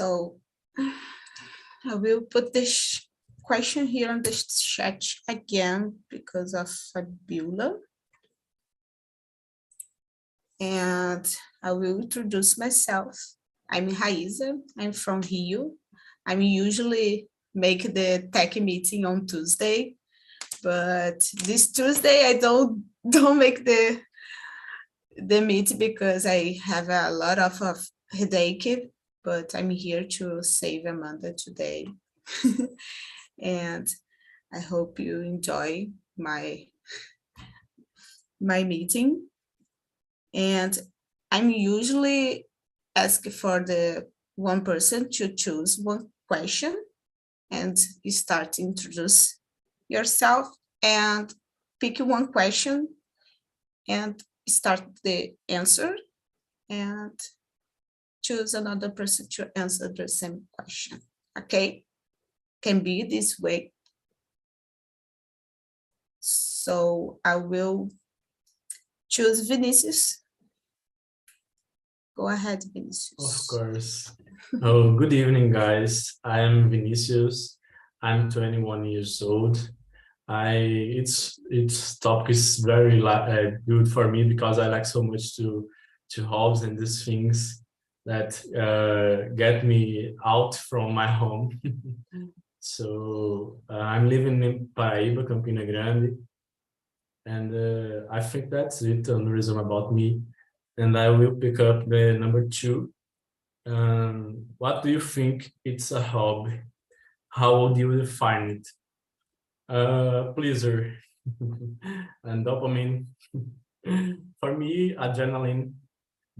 So I will put this question here on the chat again because of Fabiola. And I will introduce myself. I'm Raíza, I'm from Rio. I'm usually make the tech meeting on Tuesday, but this Tuesday I don't make the meeting because I have a lot of headache, but I'm here to save Amanda today. And I hope you enjoy my meeting. And I'm usually ask for the one person to choose one question and start to introduce yourself and pick one question and start the answer and choose another person to answer the same question. Okay, can be this way. So I will choose Vinicius. Go ahead, Vinicius. Of course. Oh, good evening, guys. I'm Vinicius. I'm 21 years old. Its topic is very good for me because I like so much to hobbies and these things that get me out from my home. So I'm living in Paraíba, Campina Grande, and I think that's it on the resume about me. And I will pick up the number 2. What do you think it's a hobby? How would you define it? Pleasure and dopamine. For me, adrenaline.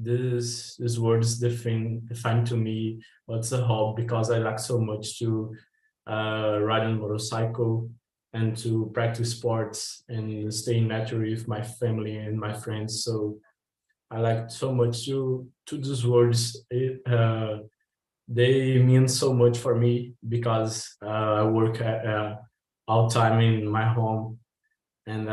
These words define to me what's a hobby, because I like so much to ride on a motorcycle and to practice sports and stay in nature with my family and my friends. So I like so much to these words. They mean so much for me because I work all time in my home, and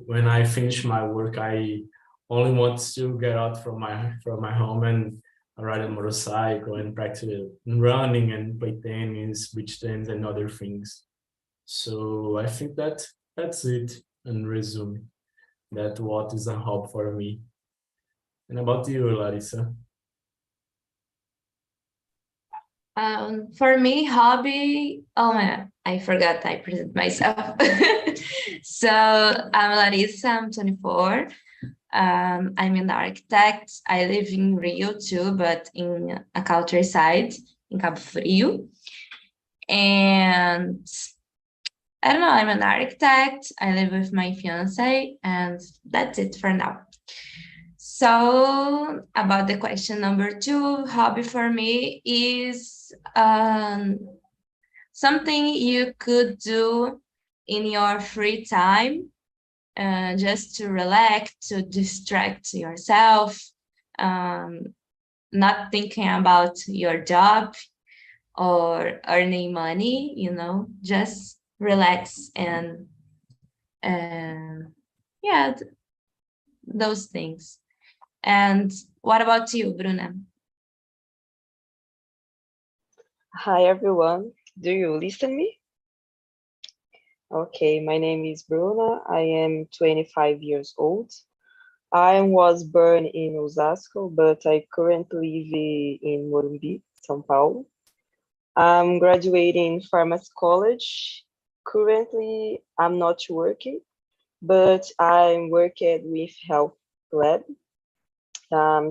when I finish my work, I only want to get out from my home and ride a motorcycle and practice running and play tennis, beach tennis, and other things. So I think that's it in resume. That what is a hobby for me. And about you, Larissa? For me, hobby, oh man, I forgot I present myself. So I'm Larissa, I'm 24. I'm an architect. I live in Rio too, but in a countryside in Cabo Frio. And I don't know, I'm an architect. I live with my fiance, and that's it for now. So about the question number 2, hobby for me is something you could do in your free time, just to relax, to distract yourself, not thinking about your job or earning money, just relax and yeah, those things. And what about you, Bruna? Hi, everyone. Do you listen me? Okay, my name is Bruna. I am 25 years old. I was born in Osasco, but I currently live in Morumbi, São Paulo. I'm graduating pharmacy college. Currently, I'm not working, but I'm working with health lab.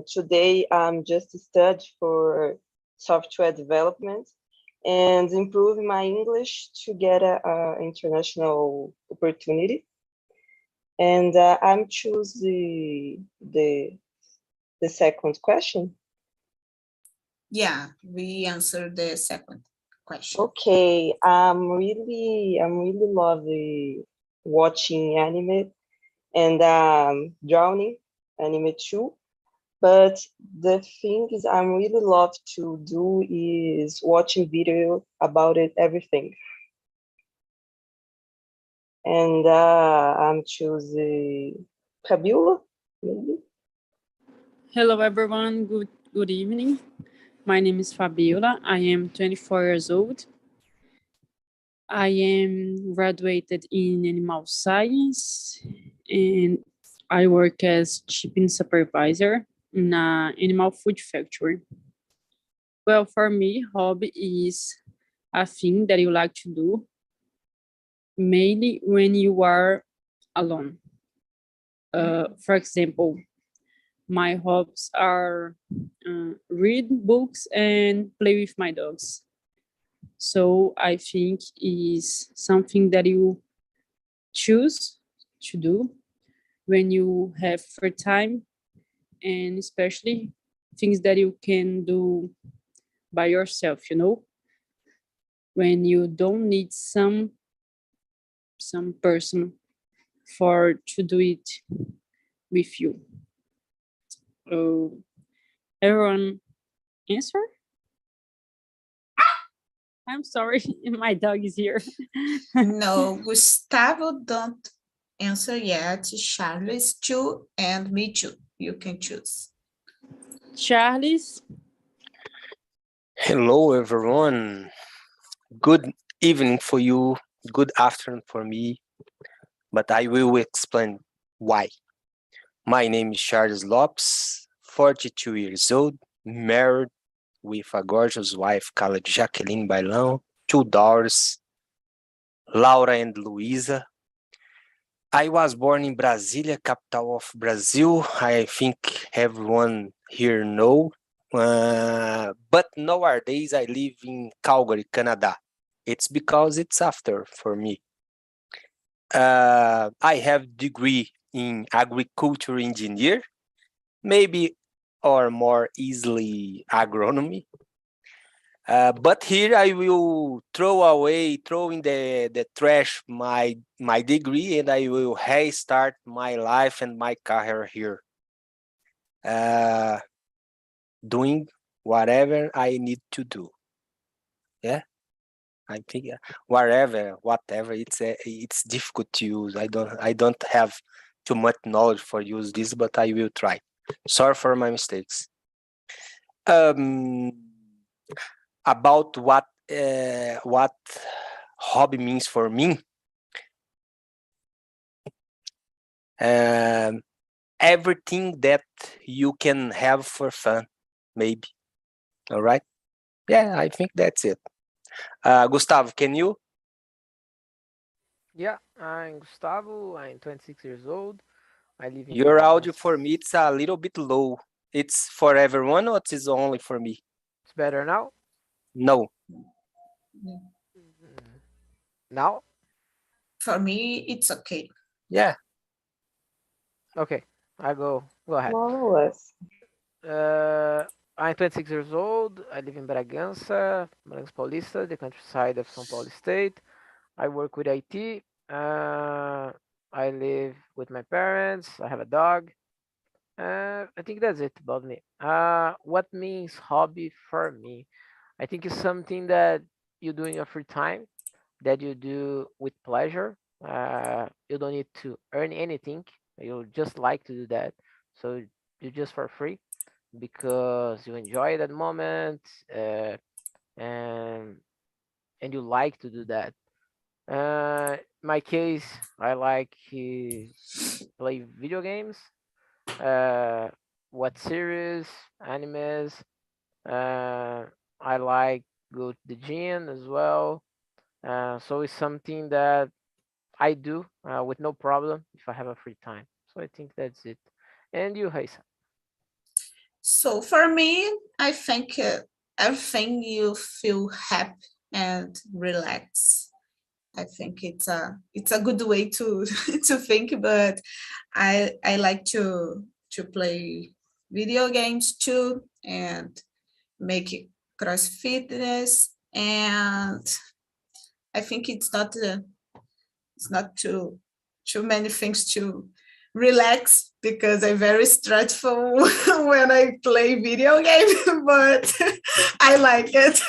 Today, I'm just studying for software development and improve my English to get an international opportunity. And I'm choosing the second question. Yeah, we answered the second question. Okay, I'm really love watching anime and drawing anime too. But the thing is, I really love to do is watching video about it, everything. And I'm choosing Fabiola, maybe. Hello, everyone. Good evening. My name is Fabiola. I am 24 years old. I am graduated in animal science and I work as shipping supervisor in an animal food factory. Well, for me, hobby is a thing that you like to do, mainly when you are alone. For example, my hobbies are read books and play with my dogs. So I think is something that you choose to do when you have free time, and especially things that you can do by yourself, when you don't need some person for to do it with you. Everyone answer? I'm sorry, my dog is here. No, Gustavo don't answer yet. Charles too, and me too. You can choose. Charles, Hello, everyone. Good evening for you. Good afternoon for me. But I will explain why. My name is Charles Lopes, 42 years old, married with a gorgeous wife called Jacqueline Bailão, 2 daughters, Laura and Luisa. I was born in Brasília, capital of Brazil. I think everyone here know. But nowadays I live in Calgary, Canada. It's because it's after for me. I have degree in agriculture engineer, maybe or more easily agronomy. But here I will throw in the trash my degree, and I will restart my life and my career here. Doing whatever I need to do. Yeah, I think whatever, it's difficult to use. I don't have too much knowledge for use this, but I will try. Sorry for my mistakes. About what hobby means for me. Everything that you can have for fun, maybe. All right. Yeah, I think that's it. Gustavo, can you? Yeah, I'm Gustavo. I'm 26 years old. I live in Your audio Brasília. for me, it's a little bit low. It's for everyone or it's only for me? It's better now? No. Now? For me, it's okay. Yeah. Okay, go ahead. More or less. I'm 26 years old. I live in Bragança Paulista, the countryside of São Paulo State. I work with IT. I live with my parents. I have a dog. I think that's it about me. What means hobby for me? I think it's something that you do in your free time, that you do with pleasure. You don't need to earn anything. You just like to do that. So you just for free because you enjoy that moment, and you like to do that. My case, I like to play video games, watch series, animes. I like go to the gym as well. So it's something that I do with no problem if I have a free time. So I think that's it. And you, Raisa? So for me, I think everything you feel happy and relax. I think it's a good way to to think, but I like to play video games too and make cross fitness, and I think it's not too many things to relax because I'm very stressful when I play video games, but I like it.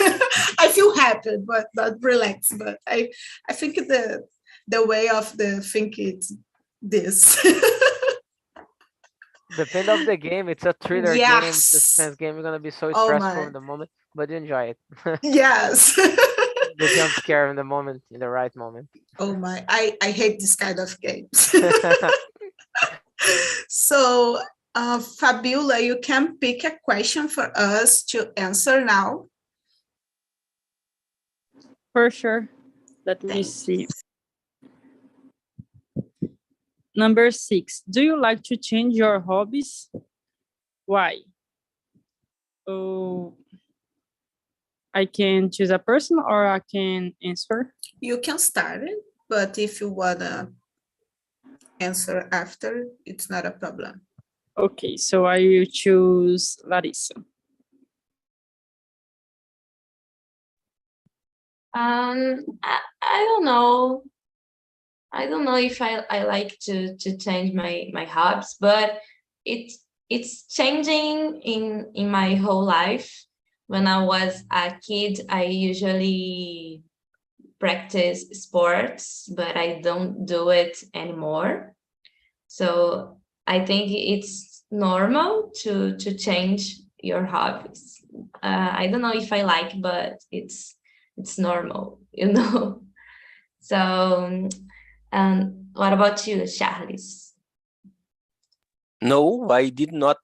I feel happy, but not relaxed. But I think the way of the think it's this. Depend of the game. It's a thriller game, Yes. suspense game. You're gonna be so Oh stressful my. in the moment, but you enjoy it. Yes. The jump scare in the moment, in the right moment. Oh my. I hate this kind of games. So, Fabiola, you can pick a question for us to answer now. For sure. Let me Thank see. Number 6. Do you like to change your hobbies? Why? Oh, I can choose a person or I can answer. You can start it, but if you wanna answer after, it's not a problem. Okay, so I will choose Larissa. I don't know. I don't know if I like to change my hobbies, but it's changing in my whole life. When I was a kid, I usually practice sports, but I don't do it anymore. So I think it's normal to change your hobbies. I don't know if I like, but it's normal, you know. So, what about you, Charles? No, I did not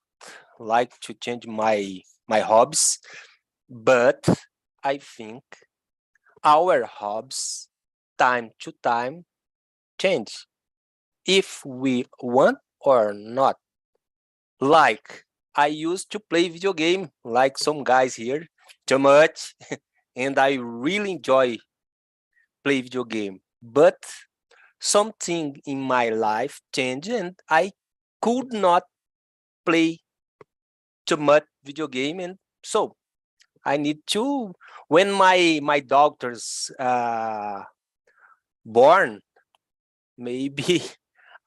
like to change my hobbies, but I think our hobbies time to time change if we want or not. Like I used to play video game like some guys here too much and I really enjoy play video game. But something in my life changed and I could not play too much video game, and so I need to, when my daughter's born, maybe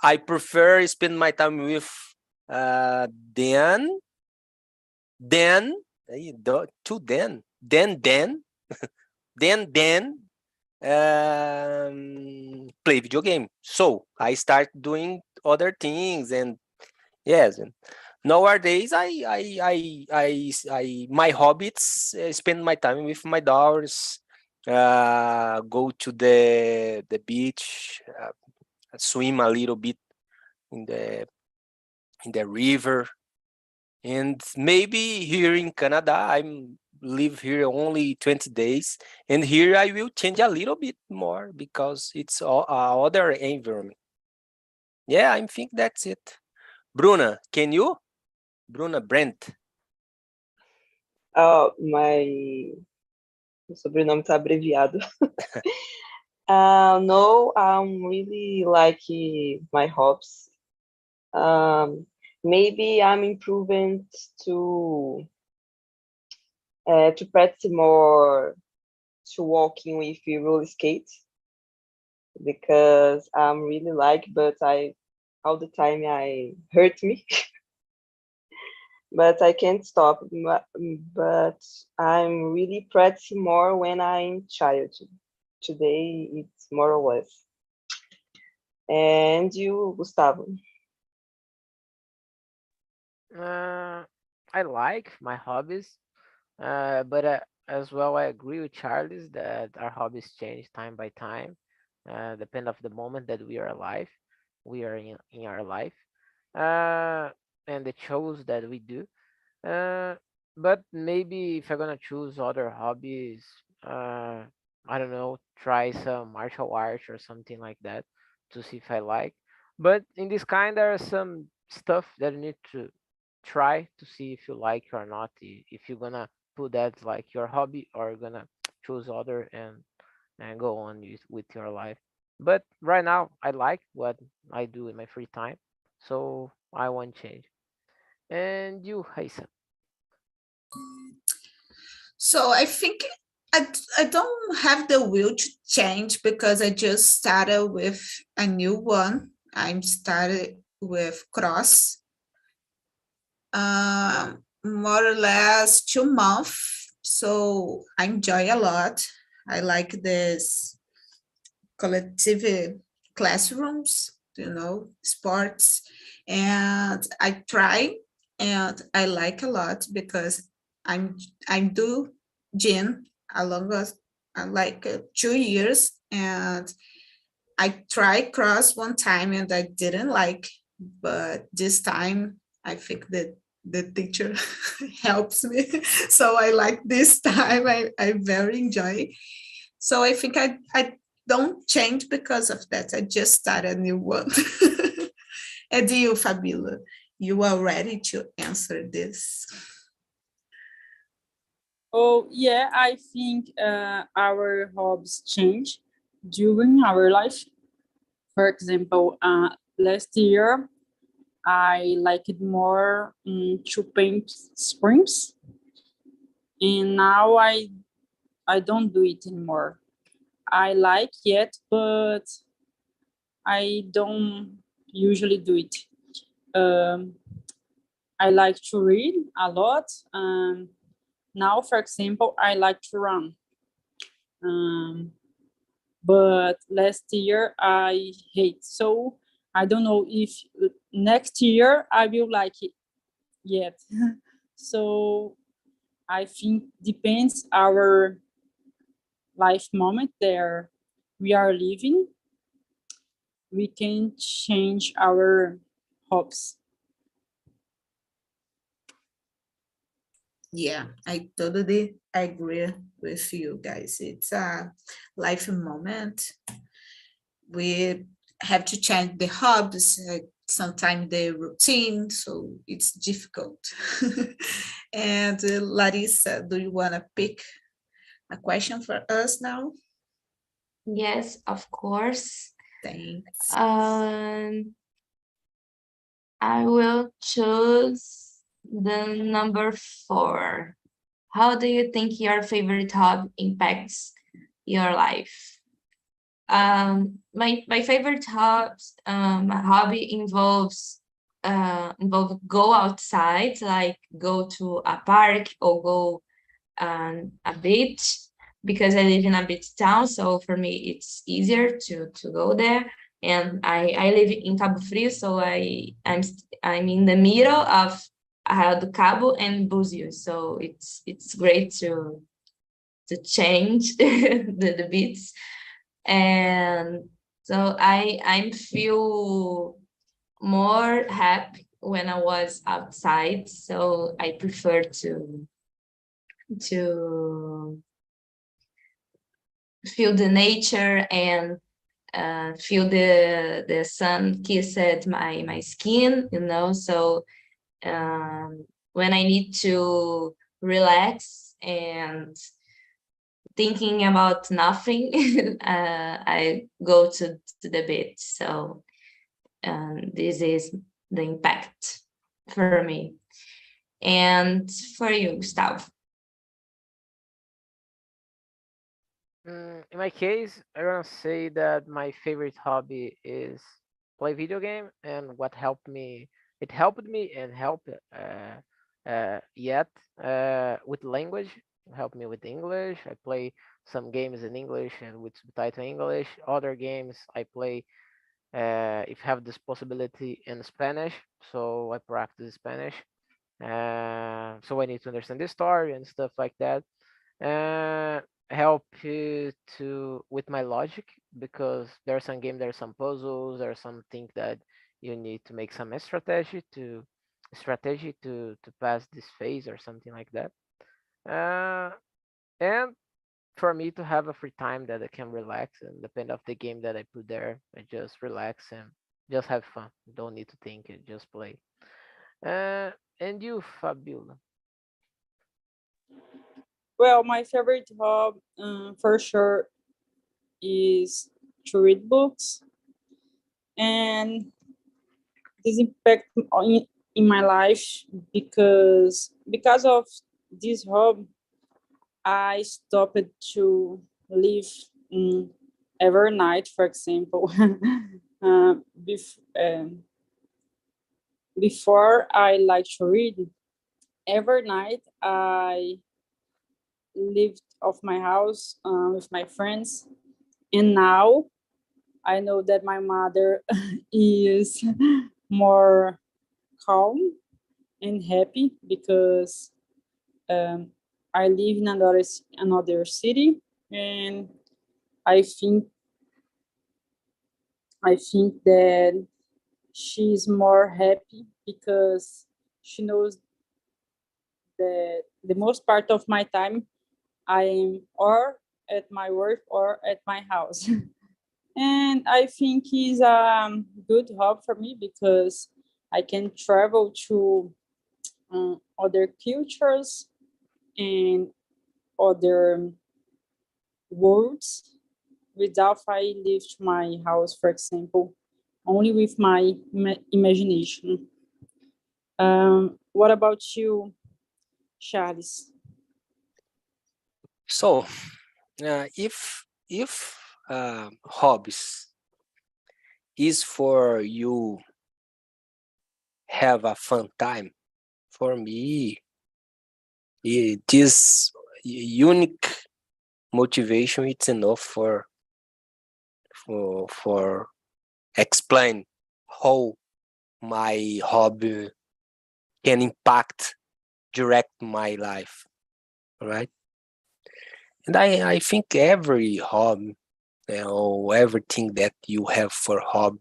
I prefer spend my time with Dan, Dan, to Dan, Dan, then play video game. So I start doing other things, and yes, and nowadays I my hobbies spend my time with my daughters, go to the beach, swim a little bit in the river, and maybe here in Canada I'm live here only 20 days, and here I will change a little bit more because it's other environment. Yeah, I think that's it. Bruna, can you? Bruna Brent. Meu sobrenome tá abreviado. No, I'm really like my hobbies. Maybe I'm improving to practice more to walking with roller skates because I'm really like, but all the time I hurt me. But I can't stop. But I'm really practicing more when I'm child. Today it's more or less. And you, Gustavo? I like my hobbies, but as well, I agree with Charles that our hobbies change time by time, depend of the moment that we are alive, we are in our life, uh, and the shows that we do. Uh, but maybe if I'm gonna choose other hobbies, I don't know, try some martial arts or something like that to see if I like. But in this kind, there are some stuff that you need to try to see if you like or not. If you're gonna put that like your hobby or you're gonna choose other and go on with your life. But right now, I like what I do in my free time, so I won't change. And you, Haisa? So I think I don't have the will to change because I just started with a new one. I'm started with cross, more or less 2 months. So I enjoy a lot. I like this collective classrooms. sports. And I try and I like a lot because I do gym along with like 2 years, and I tried cross one time and I didn't like, but this time I think that the teacher helps me. So I like this time. I very enjoy. So I think I don't change because of that. I just started a new one. And you, Fabiola, you are ready to answer this? Oh, yeah, I think our hobbies change during our life. For example, last year, I liked more to paint springs, and now I don't do it anymore. I like it, but I don't usually do it. Um, I like to read a lot. Now, for example, I like to run. But last year I hate. So I don't know if next year I will like it yet. So I think depends our life moment there we are living. We can change our hopes. Yeah, I totally agree with you guys. It's a life moment. We have to change the hobbies, sometimes the routine, so it's difficult. And Larissa, do you want to pick a question for us now? Yes, of course. Thanks. I will choose the number 4. How do you think your favorite hobby impacts your life? My favorite hobby involves go outside, like go to a park or go a beach, because I live in a beach town. So for me, it's easier to go there. And I live in Cabo Frio, so I'm in the middle of Arraial do Cabo and Búzios. So it's great to change the beats. And so I feel more happy when I was outside. So I prefer to feel the nature and feel the sun kissed my skin, So when I need to relax and thinking about nothing, I go to the beach. So this is the impact for me. And for you, Gustavo? In my case, I want to say that my favorite hobby is play video game, and what helped me, it helped me and helped yet with language, helped me with English. I play some games in English and with subtitle English. Other games I play if have this possibility in Spanish, so I practice Spanish. So I need to understand the story and stuff like that. Help you to with my logic, because there are some games, there are some puzzles, there are some things that you need to make some strategy to pass this phase or something like that. And for me to have a free time that I can relax, and depend of the game that I put there, I just relax and just have fun. Don't need to think it, just play. And you, Fabiola? Well, my favorite hobby for sure is to read books, and this impact in my life because of this hobby, I stopped to live every night, for example. uh, bef- um Before, I like to read. Every night I lived off my house with my friends, and now I know that my mother is more calm and happy because I live in another city, and I think that she's more happy because she knows that the most part of my time I am or at my work or at my house. And I think it's a good hobby for me because I can travel to other cultures and other worlds without I leave my house, for example, only with my imagination. What about you, Charles? So, if hobbies is for you have a fun time, for me, this unique motivation it's enough for explain how my hobby can impact direct my life, right? And I think every hobby, everything that you have for hobby,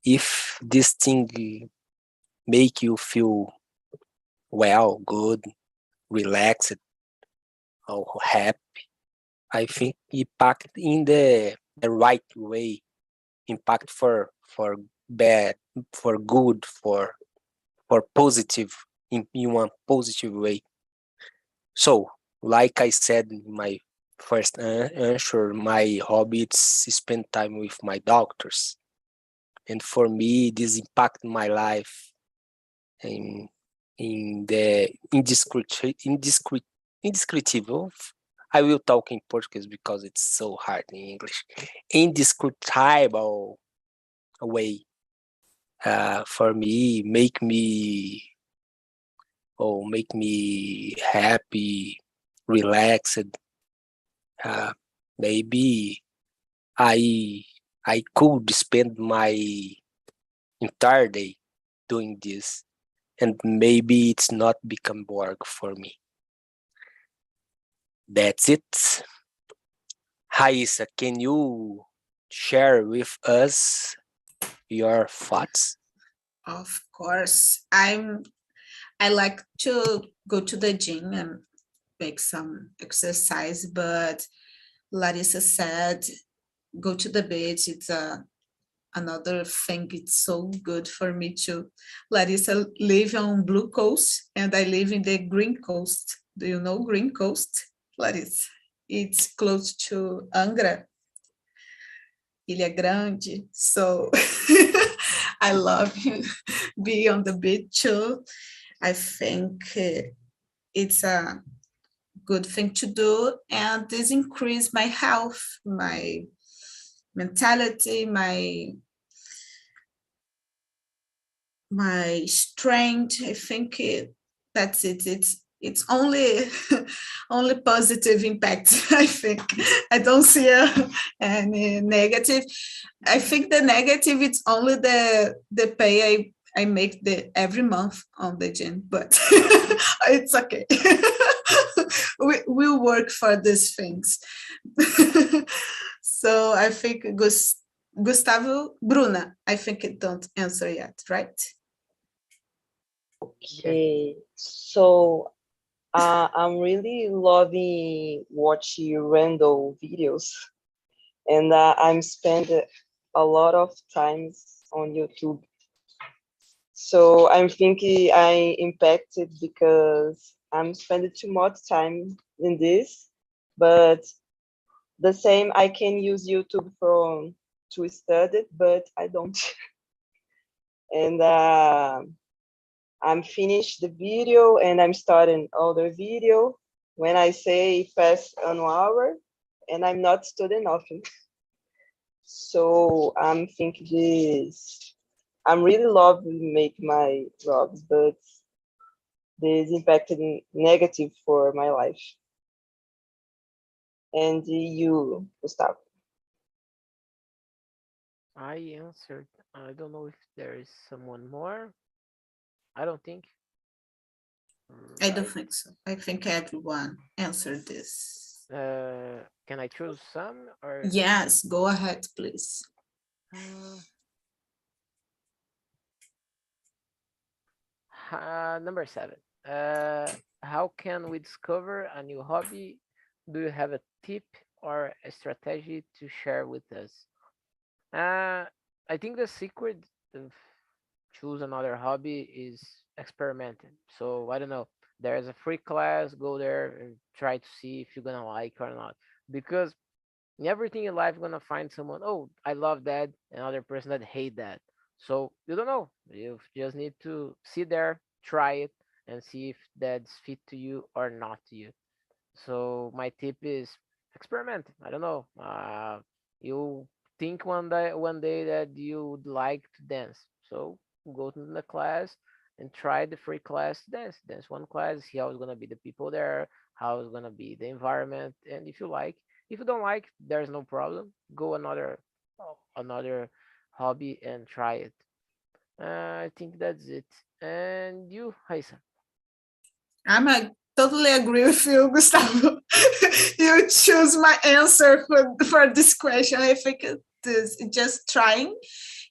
if this thing make you feel well, good, relaxed, or happy, I think impact in the right way, impact for bad, for good, for positive, in one positive way. So, like I said in my first answer, my hobby is spend time with my doctors, and for me, this impact my life in the indescriptible. I will talk in Portuguese because it's so hard in English. Indescribable way for me, make me happy, relaxed. Maybe I could spend my entire day doing this, and maybe it's not become work for me. That's it. Raíssa, can you share with us your thoughts? Of course, I like to go to the gym and make some exercise, but Larissa said go to the beach. It's another thing. It's so good for me too. Larissa live on Blue Coast and I live in the Green Coast. Do you know Green Coast, Larissa? It's close to Angra, Ilha Grande. So I love being on the beach too. I think it's a good thing to do, and this increase my health, my mentality, my strength. I think that's it. It's only only positive impact. I think I don't see any negative. I think the negative it's only the pay I make every month on the gym, but it's okay. We'll work for these things. So I think Gustavo, Bruna, I think it don't answer yet, right? Okay, so I'm really loving watching random videos, and I'm spend a lot of times on YouTube. So I'm thinking I impacted because I'm spending too much time in this, but the same I can use YouTube to study, but I don't. And I'm finished the video and I'm starting other video. When I say past an hour and I'm not studying nothing. So I'm thinking this, I'm really love make my jobs, but this impacted negative for my life. And you, Gustavo? I answered. I don't know if there is someone more. I don't think. I don't Right. think so. I think everyone answered this. Can I choose some or Yes, go ahead, please. uh, number 7? How can we discover a new hobby? Do you have a tip or a strategy to share with us? I think the secret of choose another hobby is experimenting. So I don't know. There's a free class, go there and try to see if you're gonna like or not. Because in everything in life, you're gonna find someone. Oh, I love that, another person that hate that. So you don't know. You just need to sit there, try it, and see if that's fit to you or not to you. So my tip is experiment. I don't know. You think one day that you would like to dance. So go to the class and try the free class to dance. Dance one class, see how it's gonna be the people there, how it's gonna be the environment, and if you like. If you don't like, there's no problem. Go another hobby and try it. I think that's it. And you, Haisa? Totally agree with you, Gustavo. You choose my answer for this question. I think it is just trying.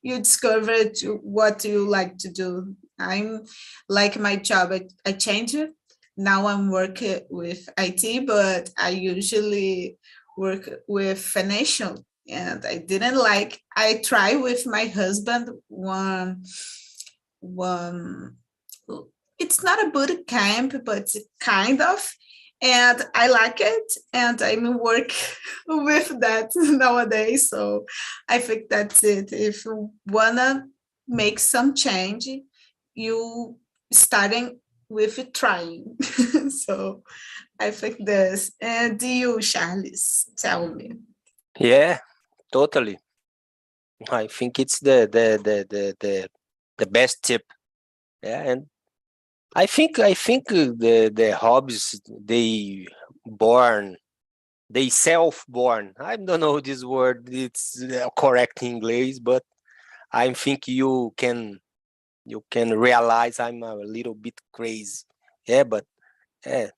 You discover what you like to do. I'm like my job. I changed it. Now I'm working with IT, but I usually work with financial. And I didn't like. I try with my husband one it's not a boot camp, but it's kind of, and I like it, and I'm work with that nowadays. So I think that's it. If you wanna make some change, you starting with trying. So I think this. And you, Charles, tell me. Yeah, totally. I think it's the best tip. Yeah, and I think the hobbies they self-born. I don't know this word. It's correct in English, but I think you can realize I'm a little bit crazy. Yeah, but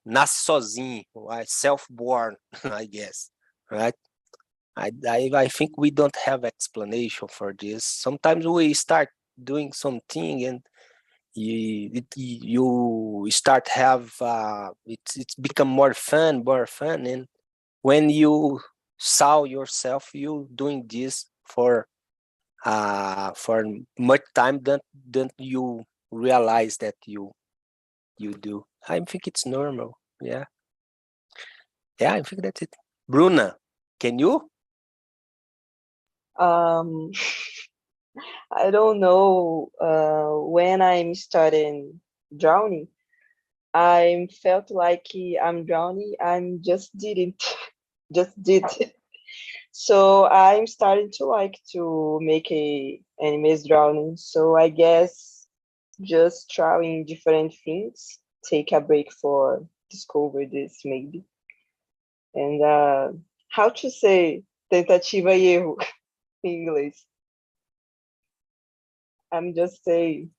nasce sozinho, right? Self-born, I guess, right? I think we don't have explanation for this. Sometimes we start doing something and you start have it's become more fun, and when you saw yourself you doing this for much time than you realize that you do. I think it's normal. Yeah, I think that's it. Bruna, can you? Um, I don't know. When I'm starting drowning, I felt like I'm drowning. I'm just didn't, just did. So I'm starting to like to make a animes drowning. So I guess just trying different things, take a break for discover this maybe. And how to say tentativa e erro in English? I'm just saying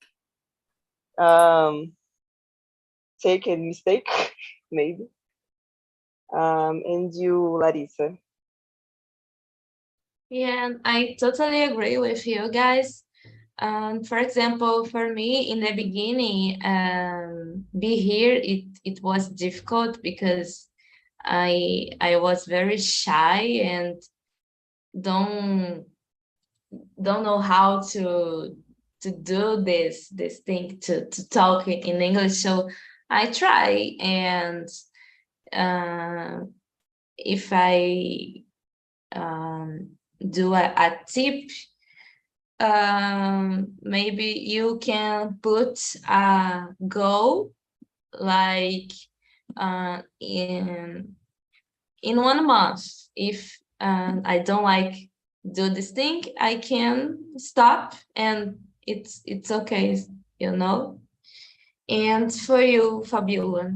take a mistake maybe. And you, Larissa? Yeah, and I totally agree with you guys. For example, for me in the beginning, be here, it was difficult because I was very shy and don't don't know how to do this thing to talk in English. So I try, and if I do a tip, maybe you can put a goal like in 1 month. If I don't like do this thing, I can stop, and it's okay, you know. And for you, Fabiola?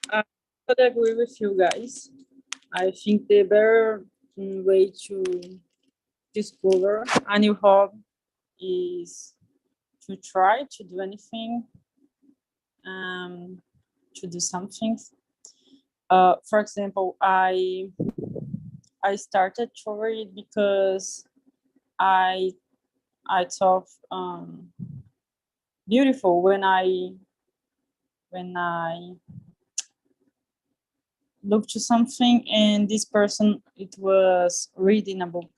I would agree with you guys. I think the better way to discover a new hobby is to try to do anything, to do something. For example, I started to read because I thought beautiful when I looked to something and this person it was reading a book,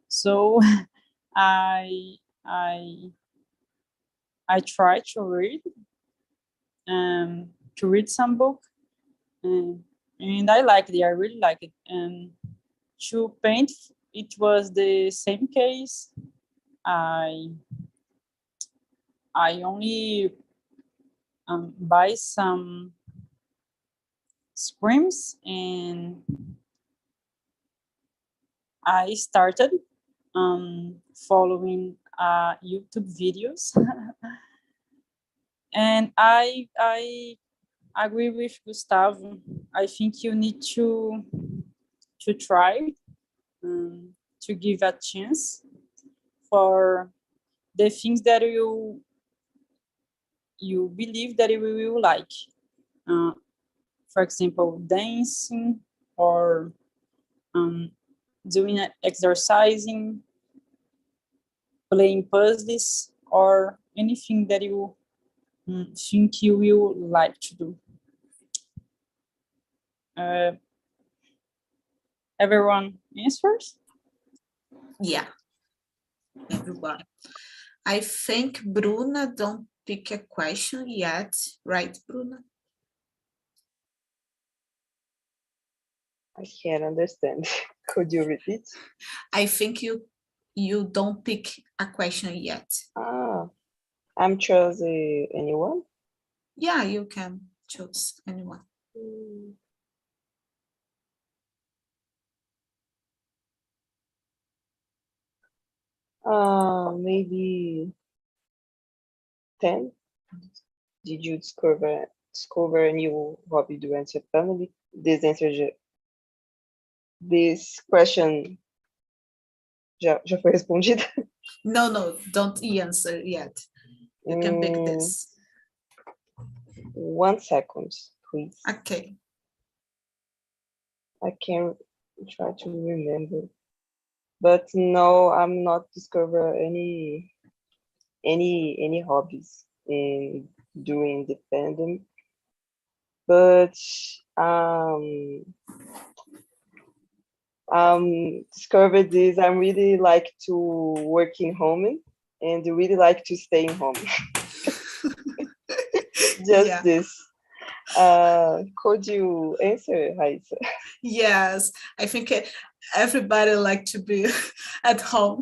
so I tried to read some book, and I liked it. I really like it. And to paint, it was the same case. I only buy some scrims and I started following YouTube videos. And I agree with Gustavo. I think you need to try, to give a chance for the things that you believe that you will like. For example, dancing or doing exercising, playing puzzles, or anything that you think you will like to do. Everyone answers? Yeah, everyone. I think Bruna don't pick a question yet, right, Bruna? I can't understand. Could you repeat? I think you don't pick a question yet. I'm choosing anyone? Yeah, you can choose anyone. Maybe 10. Did you discover a new hobby durante a pandemic? This question já foi respondida? No, don't answer yet. You can pick this. 1 second, please. Okay. I can try to remember. But no, I'm not discover any hobbies during the pandemic. But discovered this. I really like to work in home and really like to stay in home. Just Yeah. this. Could you answer, Raisa? Yes, I think everybody like to be at home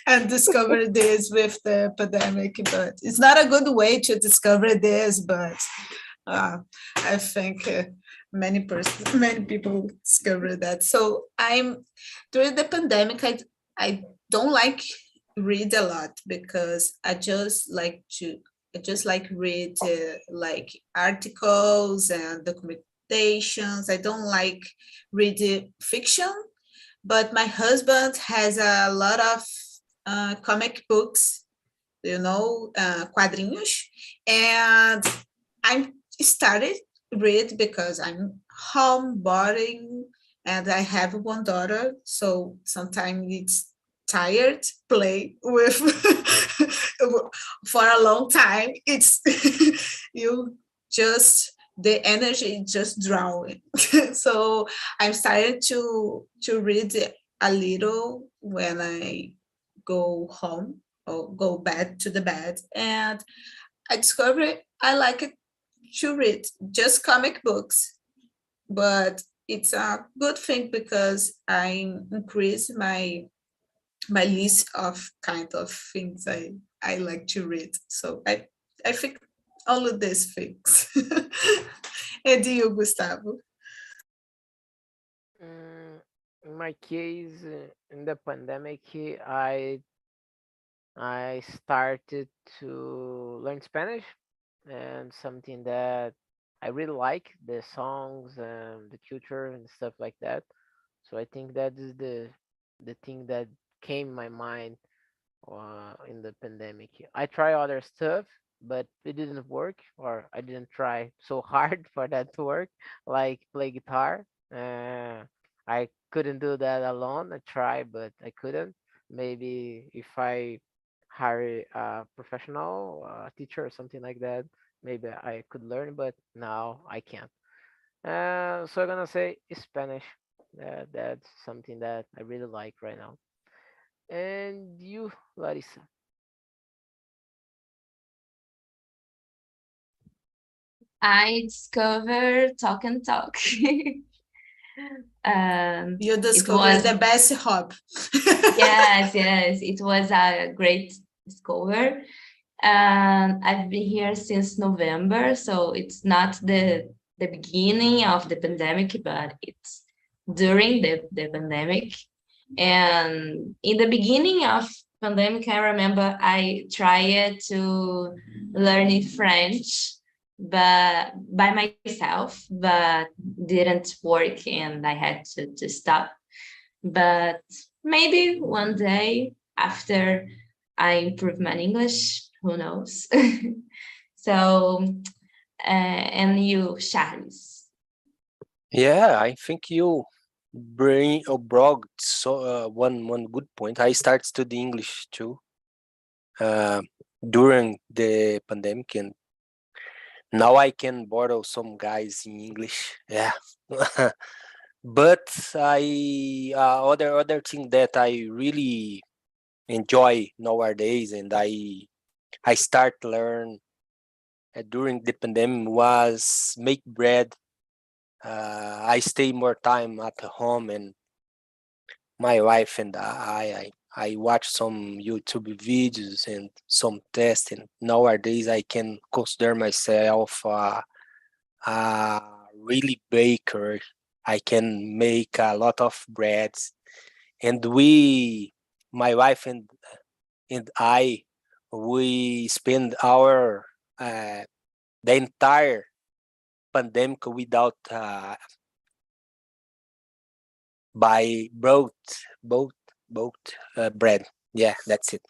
and discover this with the pandemic, but it's not a good way to discover this, but I think many people discover that. So during the pandemic, I don't like read a lot because I just like read like articles and documentations. I don't like read fiction, but my husband has a lot of comic books, quadrinhos, and I started read because I'm home boring and I have one daughter, so sometimes it's tired play with for a long time. It's you just the energy just drawing. So I'm started to read a little when I go home or go back to the bed, and I discovered I like it to read just comic books, but it's a good thing because I increase my list of kind of things I like to read. So I think all of these things. And you, Gustavo? In my case, in the pandemic, I started to learn Spanish, and something that I really like the songs and the culture and stuff like that. So I think that is the thing that came in my mind in the pandemic. I try other stuff, but it didn't work, or I didn't try so hard for that to work, like play guitar. I couldn't do that alone. I tried, but I couldn't. Maybe if I hire a professional teacher or something like that, maybe I could learn, but now I can't. So I'm gonna say Spanish. That's something that I really like right now. And you, Larissa? I discovered Talk and Talk. You It discovered was, the best hobby. yes, it was a great discover. And I've been here since November, so it's not the beginning of the pandemic, but it's during the pandemic. And in the beginning of pandemic, I remember I tried to learn French, but by myself, but didn't work, and I had to stop. But maybe one day after I improve my English, who knows? So, and you, Charles? Yeah, I think you bring or brought so one good point. I started studying English too uh, during the pandemic, and now I can borrow some guys in English. Yeah. But I other thing that I really enjoy nowadays, and I start learn during the pandemic, was make bread. I stay more time at home, and my wife and I watch some YouTube videos and some tests. And nowadays I can consider myself a really baker. I can make a lot of breads, and my wife and I, we spend our the entire pandemic without buy both bread. Yeah, that's it.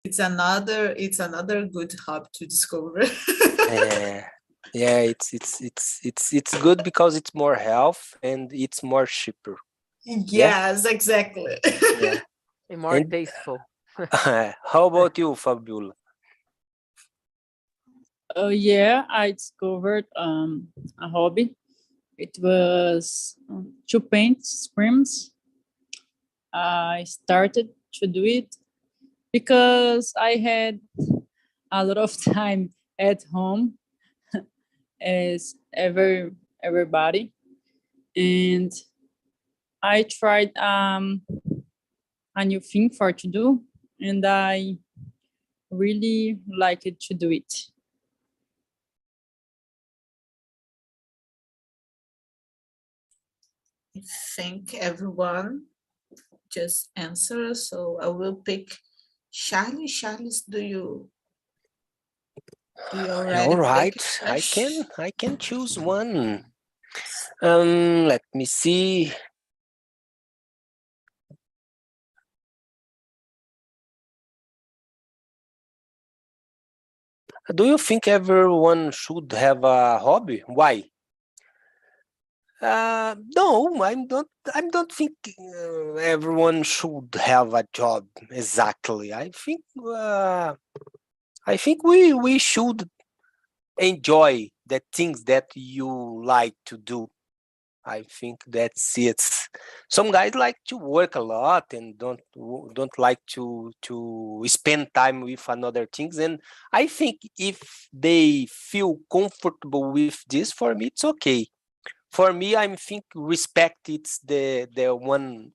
It's another good hobby to discover. Yeah, yeah, it's good because it's more health and it's more cheaper. Yes, exactly. Yeah. And more And tasteful. how about you, Fabiola? Yeah, I discovered a hobby. It was to paint screens. I started to do it because I had a lot of time at home as everybody, and I tried a new thing for to do, and I really liked to do it. I think everyone just answer, so I will pick Charlie. Charlie, do you already All right, pick I can choose one. Let me see. Do you think everyone should have a hobby? Why? No, I don't think everyone should have a job exactly. I think we should enjoy the things that you like to do. I think that's it. Some guys like to work a lot and don't like to spend time with another things. And I think if they feel comfortable with this, for me it's okay. For me, I think respect it's the one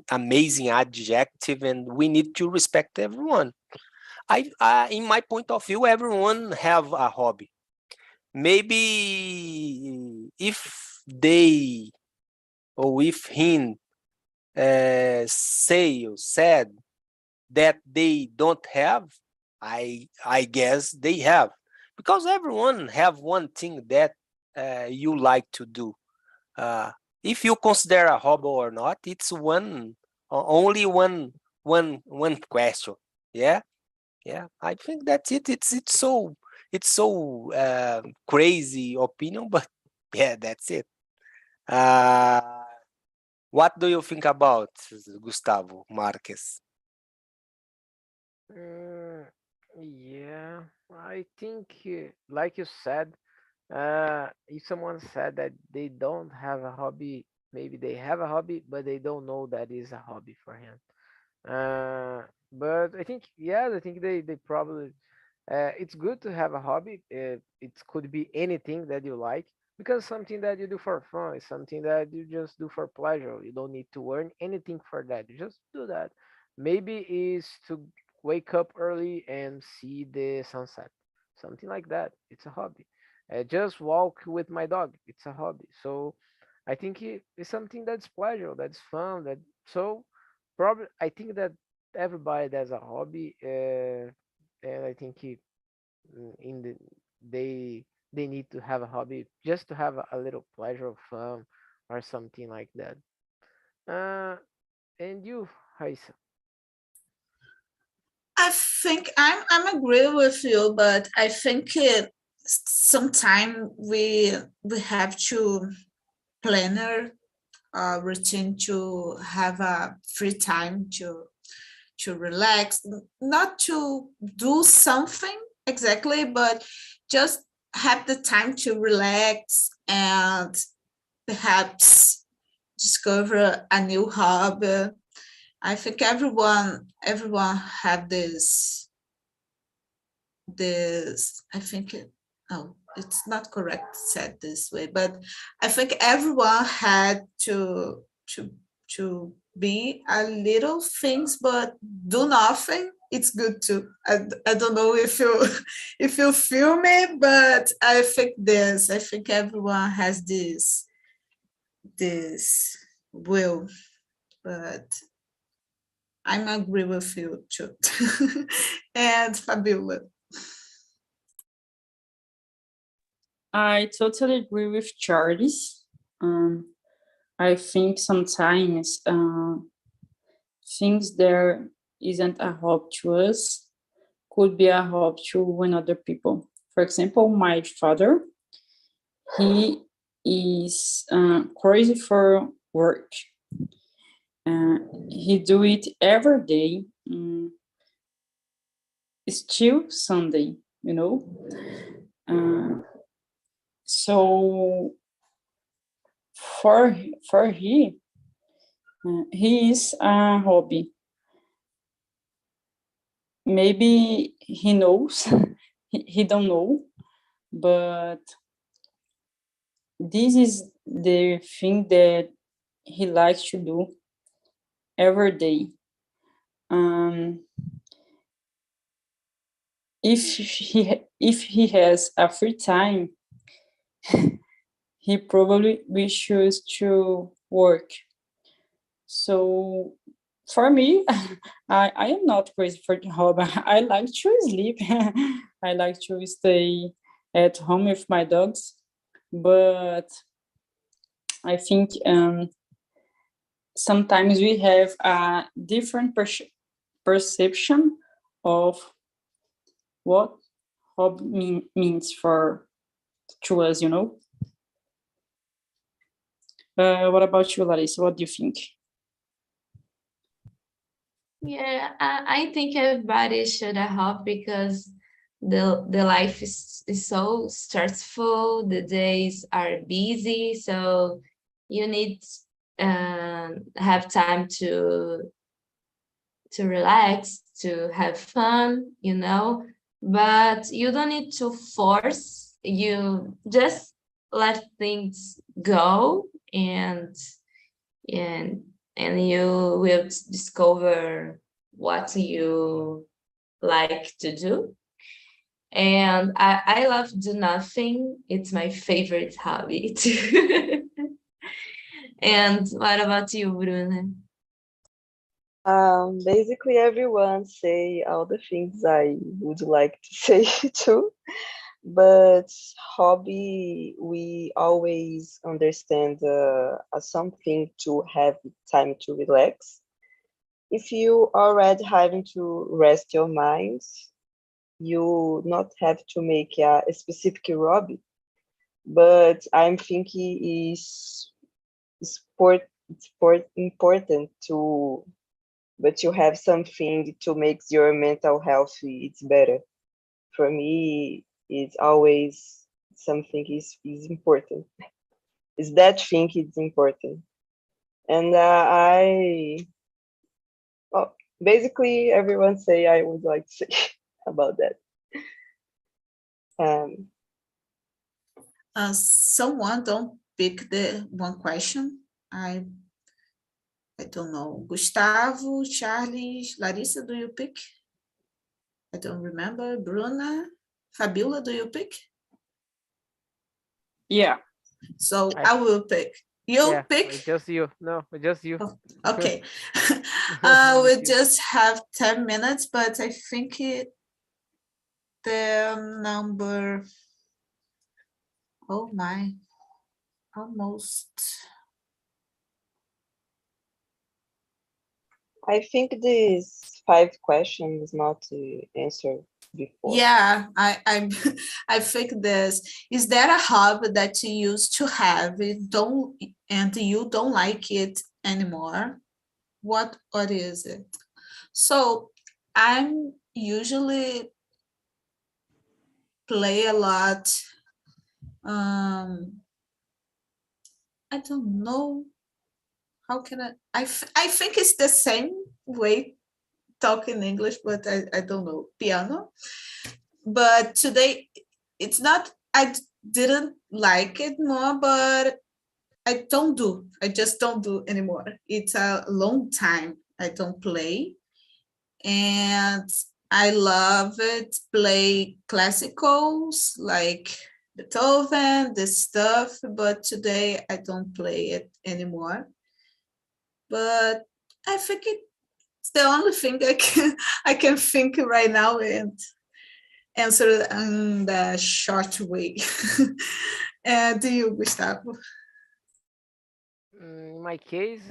amazing adjective, and we need to respect everyone. In my point of view, everyone have a hobby. Maybe if they or if him said that they don't have, I guess they have, because everyone have one thing that you like to do. If you consider a hobby or not, it's only one question. Yeah, I think that's it. It's so crazy opinion, but yeah, that's it. What do you think about Gustavo Marques? Yeah, I think, like you said, if someone said that they don't have a hobby, maybe they have a hobby, but they don't know that is a hobby for him. But I think, yeah, I think they probably, it's good to have a hobby. It could be anything that you like, because something that you do for fun is something that you just do for pleasure. You don't need to earn anything for that. You just do that. Maybe is to wake up early and see the sunset, something like that. It's a hobby. Just walk with my dog. It's a hobby. So I think it's something that's pleasure, that's fun. That so probably I think that everybody has a hobby, and I think in the they need to have a hobby just to have a little pleasure of fun or something like that. And you, Raisa? I think I'm agree with you, but I think sometime we have to plan a routine to have a free time to relax, not to do something exactly, but just have the time to relax and perhaps discover a new hobby. I think everyone have this I think oh, it's not correct said this way, but I think everyone had to be a little things, but do nothing. It's good too. I don't know if you if you feel me, but I think everyone has this will, but I'm agree with you too. And Fabiola. I totally agree with Charles. I think sometimes things there isn't a hope to us could be a hope to another people. For example, my father, he is crazy for work. He do it every day. Still Sunday, you know. So for he is a hobby. Maybe he knows, he don't know, but this is the thing that he likes to do every day. If he has a free time, he probably will choose to work. So for me, I am not crazy for the hobby. I like to sleep. I like to stay at home with my dogs, but I think sometimes we have a different perception of what hobby means to us, you know. What about you, Larissa? What do you think? Yeah, I think everybody should have, because the life is so stressful, the days are busy, so you need have time to relax, to have fun, you know, but you don't need to force, you just let things go, and you will discover what you like to do. And I love do nothing. It's my favorite hobby too. And what about you, Bruna? Basically, everyone say all the things I would like to say too. but hobby, we always understand as something to have time to relax. If you already having to rest your mind, you not have to make a specific hobby. But I'm thinking sport important to, but you have something to make your mental health it's better. For me, it's always something is important. Is that thing it's important. And well, basically everyone say I would like to say about that. Um, Someone don't pick the one question. I don't know. Gustavo, Charles, Larissa, do you pick? I don't remember. Bruna, Fabiola, do you pick? Yeah. So I- I will pick. You Yeah, pick? just you. No, just you. Oh, okay. Me We too. just have 10 minutes, but I think the number, oh my, almost. I think these 5 questions not answered before. Yeah, I think this. Is there a hobby that you used to have it don't and you don't like it anymore? What is it? So I'm usually play a lot. Um, I don't know how can I think it's the same way talking English, but I don't know piano. But today it's not. Didn't like it more, but I just don't do anymore. It's a long time I don't play, and I love it. Play classicals like Beethoven, this stuff, but today I don't play it anymore. But I think it's the only thing I can think right now and answer in the short way. And do you, Gustavo? In my case,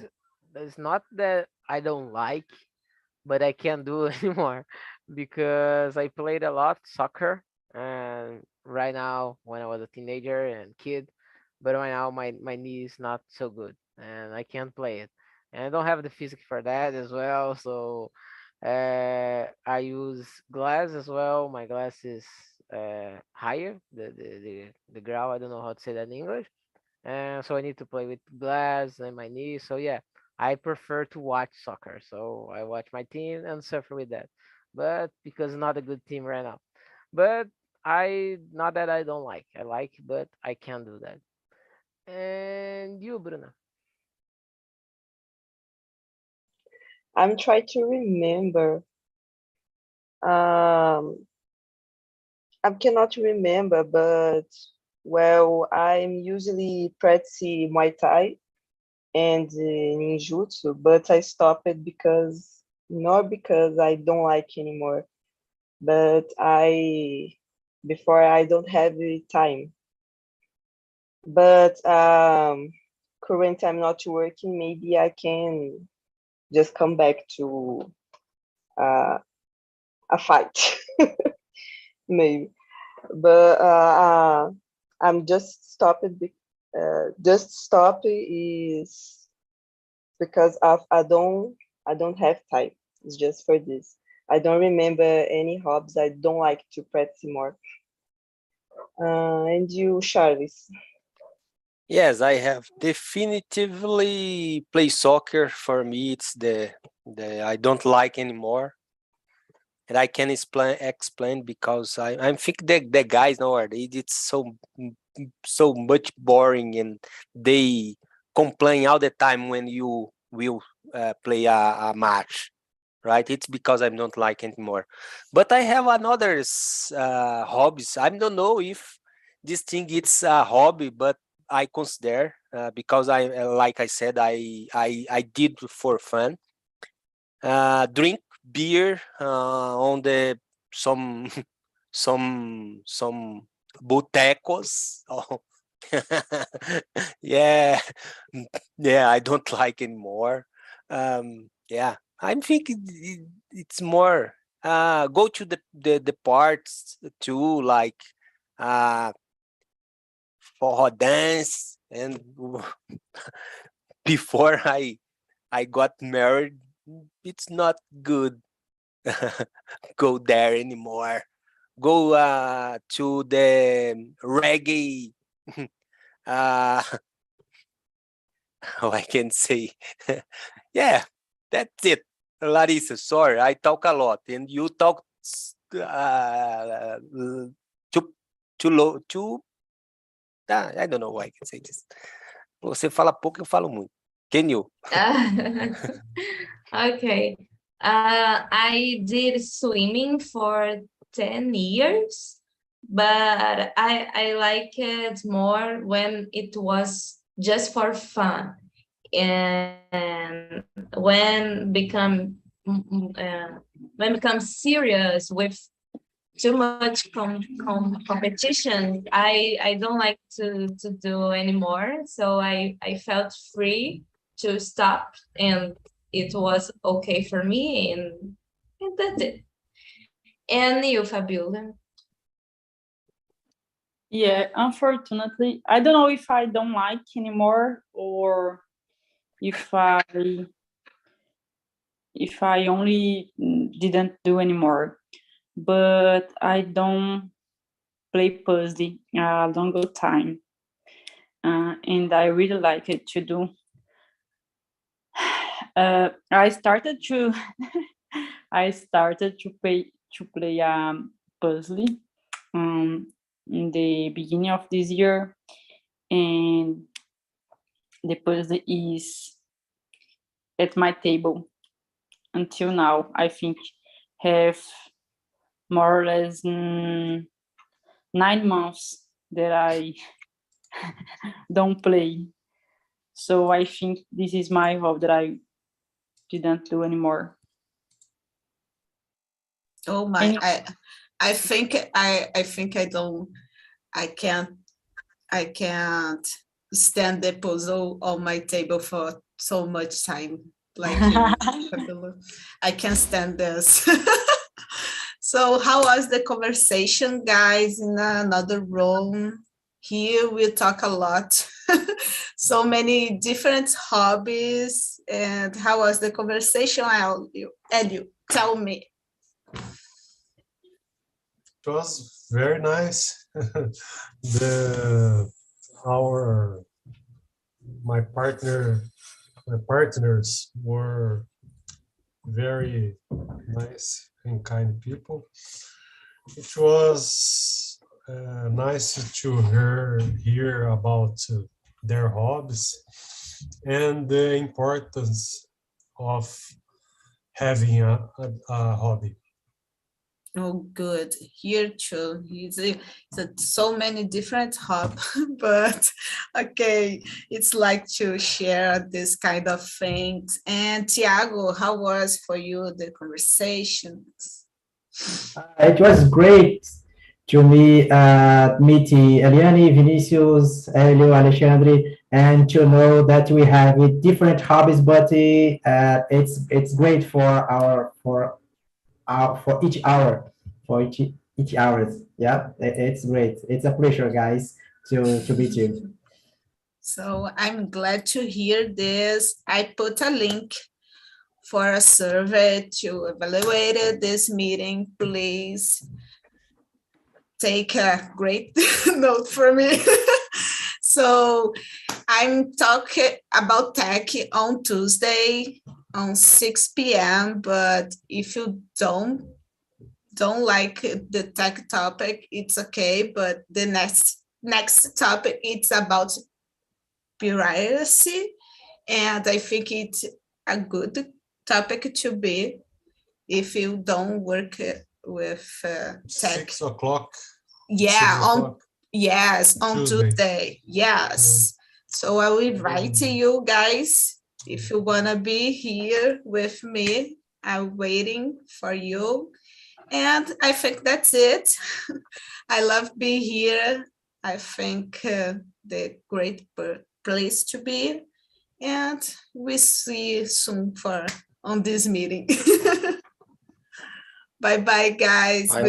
it's not that I don't like, but I can't do anymore because I played a lot soccer and right now when I was a teenager and kid, but right now my knee is not so good and I can't play it. And I don't have the physique for that as well, so I use glass as well. My glass is higher, the ground, I don't know how to say that in English, and so I need to play with glass and my knees. So yeah, I prefer to watch soccer. So I watch my team and suffer with that. But because it's not a good team right now. But I not that I don't like. I like, but I can't do that. And you, Bruna? I'm trying to remember. Um, I cannot remember, but well, I'm usually practicing Muay Thai and ninjutsu, but I stopped it because not because I don't like anymore, but I before I don't have the time. But current I'm not working. Maybe I can just come back to uh, a fight, maybe. But I'm just stopped. Just stop is because of I don't have time. It's just for this. I don't remember any hobbies. I don't like to practice more. And you, Charles? Yes, I have definitively play soccer. For me, it's the I don't like anymore, and I can explain because I think the guys nowadays it's so much boring, and they complain all the time when you will play a match, right? It's because I don't like anymore. But I have another hobbies. I don't know if this thing it's a hobby, but I consider because I like I said I did for fun. Drink beer on the some some botecos. Oh. yeah, yeah, I don't like anymore. Yeah, I think it's more go to the parts too, like forró dance. And before I got married, it's not good go there anymore. Go to the reggae. How I can say, yeah, that's it. Larissa, sorry, I talk a lot, and you talk too low, too. I don't know why I can say this. Você fala pouco, eu falo muito. Can you? Okay. I did swimming for 10 years, but I like it more when it was just for fun. And when become serious with too much competition, I don't like to do anymore. So I felt free to stop, and it was okay for me, and that's it. And you, Fabiola? Yeah, unfortunately, I don't know if I don't like anymore or if I only didn't do anymore. But I don't play puzzle a longer time, and I really like it to do. I started to play puzzle in the beginning of this year, and the puzzle is at my table until now. I think have more or less 9 months that I don't play. So I think this is my hobby that I didn't do anymore. Oh my! I think I can't stand the puzzle on my table for so much time. Like you, I can't stand this. So how was the conversation, guys, in another room? Here we talk a lot. So many different hobbies. And how was the conversation? Elio, tell me. It was very nice. My partners were very nice and kind people. It was nice to hear about their hobbies and the importance of having a hobby. Oh, good. Here too. It's so many different hobbies, but okay, it's like to share this kind of things. And Tiago, how was for you the conversations? It was great to meet Eliane, Vinicius, Elio, Alexandre, and to know that we have different hobbies, but it's great for each hour, each hours. Yeah, it's great. It's a pleasure, guys, to meet you. So I'm glad to hear this. I put a link for a survey to evaluate this meeting. Please take a great note for me. So I'm talking about tech on Tuesday on 6 p.m. But if you don't like the tech topic, it's okay. But the next topic, it's about piracy, and I think it's a good topic to be if you don't work with tech. 6 o'clock. Yeah, 6 o'clock. Yes, on Tuesday. Yes. So I will invite you guys if you wanna be here with me. I'm waiting for you. And I think that's it. I love being here. I think the great place to be. And we see you soon on this meeting. Bye-bye, guys. Bye bye.